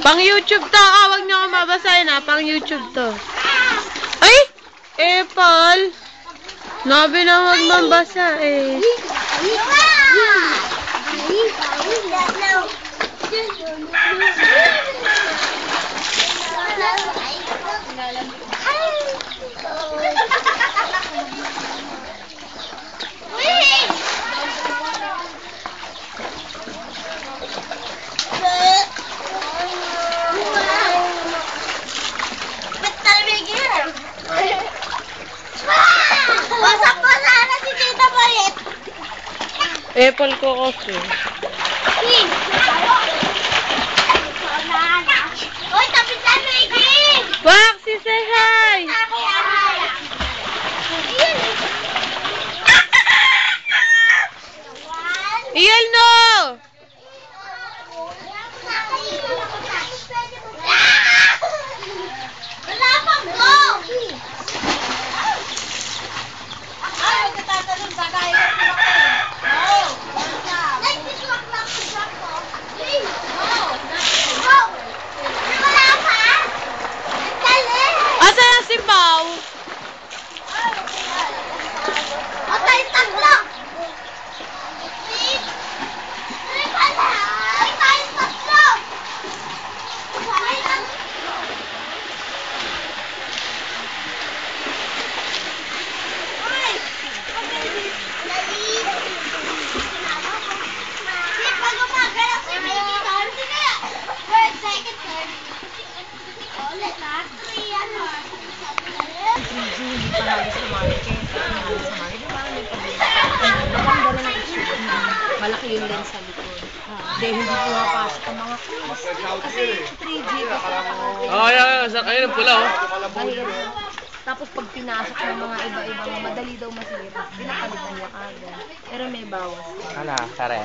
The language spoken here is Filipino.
Pang YouTube to. Huwag niyo ako mabasahin ha. Pang YouTube to. Ay! Apple! Nabi na huwag mabasa eh. Apple ko kasi. Uy, tapos na Maggie! Waxy, say hi! Iyan no! Wala pang go! Ay, magkatatanong ba kayo? Asa na si Pao? Atay, taklo! Malaki yung lens sa likod. Hindi pumapasok ang mga cruise. Kasi 3G Ayun, pula oh. mahirap. Tapos pag pinasok ng mga iba-ibang, madali daw masira. Pinapalitan niya agad. Pero may bawas. Ano, sare?